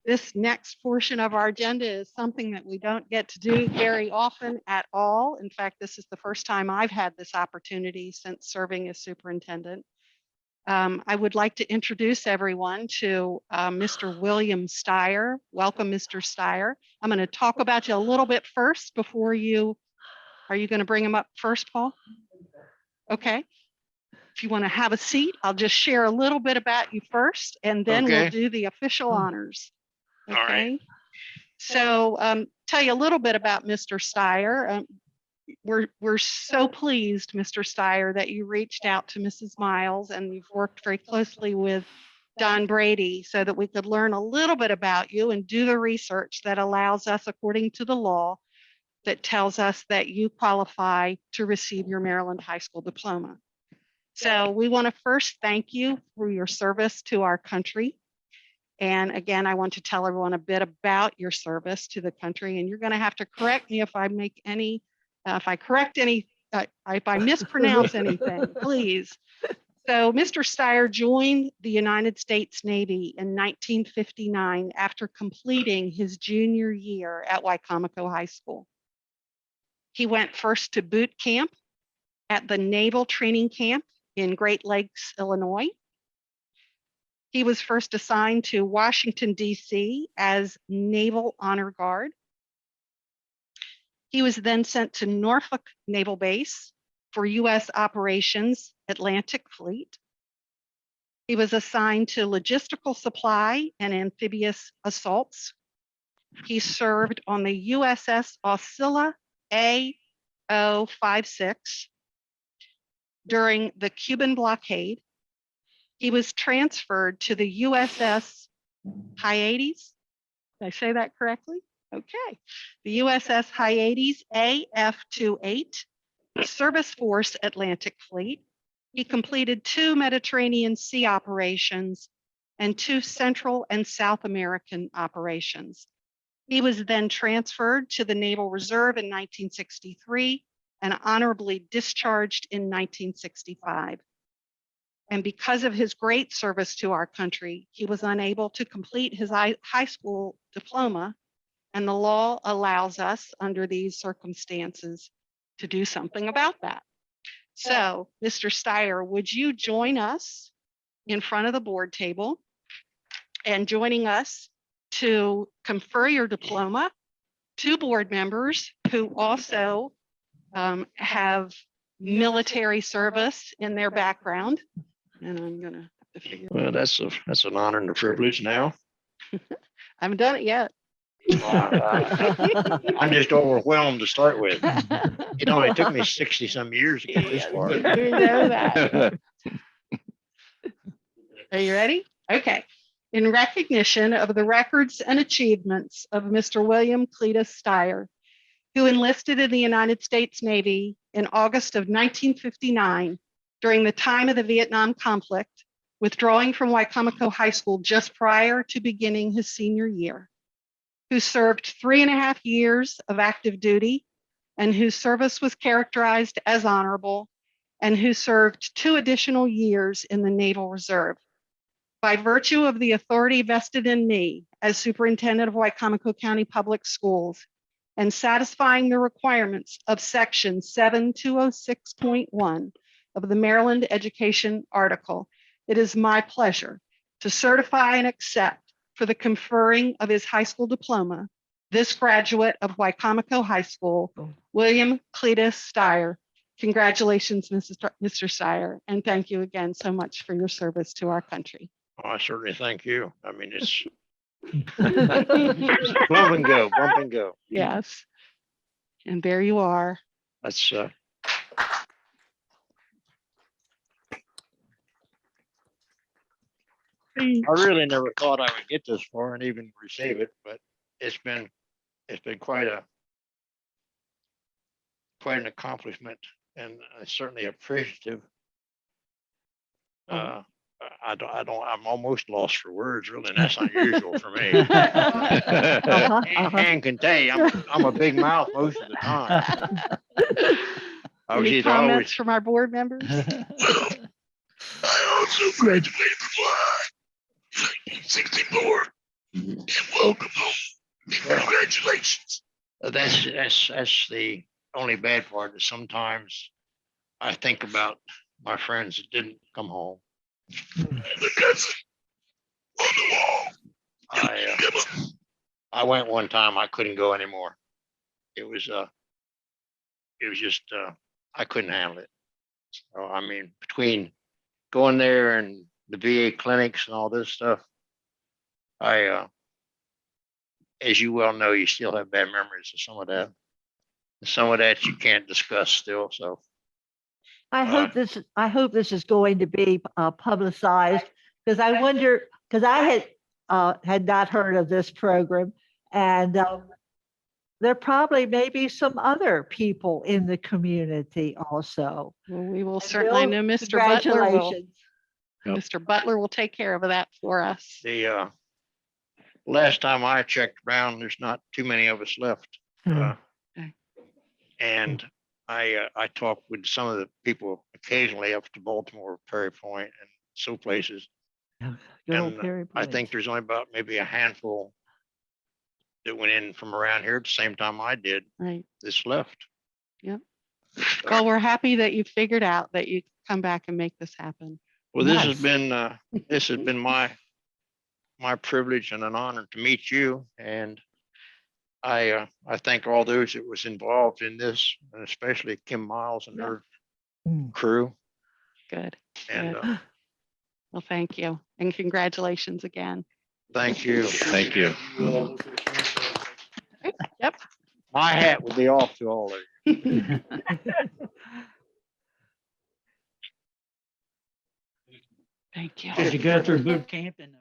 This next portion of our agenda is something that we don't get to do very often at all. In fact, this is the first time I've had this opportunity since serving as superintendent. I would like to introduce everyone to Mr. William Stier. Welcome, Mr. Stier. I'm going to talk about you a little bit first before you, are you going to bring him up first, Paul? Okay. If you want to have a seat, I'll just share a little bit about you first, and then we'll do the official honors. Okay. All right. So tell you a little bit about Mr. Stier. We're so pleased, Mr. Stier, that you reached out to Mrs. Miles and you've worked very closely with Don Brady so that we could learn a little bit about you and do the research that allows us, according to the law, that tells us that you qualify to receive your Maryland High School diploma. So we want to first thank you for your service to our country. And again, I want to tell everyone a bit about your service to the country. And you're going to have to correct me if I make any, if I mispronounce anything, please. So Mr. Stier joined the United States Navy in 1959 after completing his junior year at Wicomico High School. He went first to boot camp at the Naval Training Camp in Great Lakes, Illinois. He was first assigned to Washington, D.C. as Naval Honor Guard. He was then sent to Norfolk Naval Base for U.S. Operations Atlantic Fleet. He was assigned to Logistical Supply and Amphibious Assaults. He served on the USS Osceola A-056 during the Cuban blockade. He was transferred to the USS Hyades. Did I say that correctly? Okay. The USS Hyades AF-28 Service Force Atlantic Fleet. He completed 2 Mediterranean Sea operations and 2 Central and South American operations. He was then transferred to the Naval Reserve in 1963 and honorably discharged in 1965. And because of his great service to our country, he was unable to complete his high school diploma, and the law allows us under these circumstances to do something about that. So, Mr. Stier, would you join us in front of the board table and joining us to confer your diploma to board members who also have military service in their background? And I'm gonna have to figure. Well, that's an honor and a privilege now. I haven't done it yet. I'm just overwhelmed to start with. It only took me 60 some years to get this far. You know that. Are you ready? Okay. In recognition of the records and achievements of Mr. William Cletus Stier, who enlisted in the United States Navy in August of 1959 during the time of the Vietnam conflict, withdrawing from Wicomico High School just prior to beginning his senior year, who served 3.5 years of active duty and whose service was characterized as honorable, and who served 2 additional years in the Naval Reserve. By virtue of the authority vested in me as superintendent of Wicomico County Public Schools and satisfying the requirements of section 7206.1 of the Maryland Education Article, it is my pleasure to certify and accept for the conferring of his high school diploma, this graduate of Wicomico High School, William Cletus Stier. Congratulations, Mr. Stier, and thank you again so much for your service to our country. Oh, I certainly thank you. I mean, it's bump and go, bump and go. Yes, and there you are. That's I really never thought I would get this far and even receive it, but it's been quite an accomplishment, and I'm certainly appreciative. I'm almost lost for words, really, and that's unusual for me. Ann can tell you, I'm a big mouth most of the time. Any comments from our board members? I also graduated from 1964. and welcome home. Congratulations. That's the only bad part is sometimes I think about my friends that didn't come home. The cousin on the wall. I went one time, I couldn't go anymore. It was just, I couldn't handle it. So, I mean, between going there and the VA clinics and all this stuff, as you well know, you still have bad memories of some of that. Some of that you can't discuss still, so. I hope this is going to be publicized, because I wonder, because I had not heard of this program, and there probably may be some other people in the community also. Well, we will And certainly Bill, know Mr. Butler will, congratulations. Yep. Mr. Butler will take care of that for us. The last time I checked around, there's not too many of us left. Hmm. Okay. And I talked with some of the people occasionally up to Baltimore, Perry Point, and so places. Good old And Perry I Point. think there's only about maybe a handful that went in from around here at the same time I did. Right. This left. Yep. So, Well, we're happy that you figured out that you come back and make this happen. well, this Nice. has been my privilege and an honor to meet you, and I thank all those that was involved in this, and especially Kim Miles and Yeah. her Mm. crew. Good. And Good. Well, thank you. And congratulations again. thank you. Thank you. Yep. My hat would be off to all of you. Thank you. Did you go through boot camp in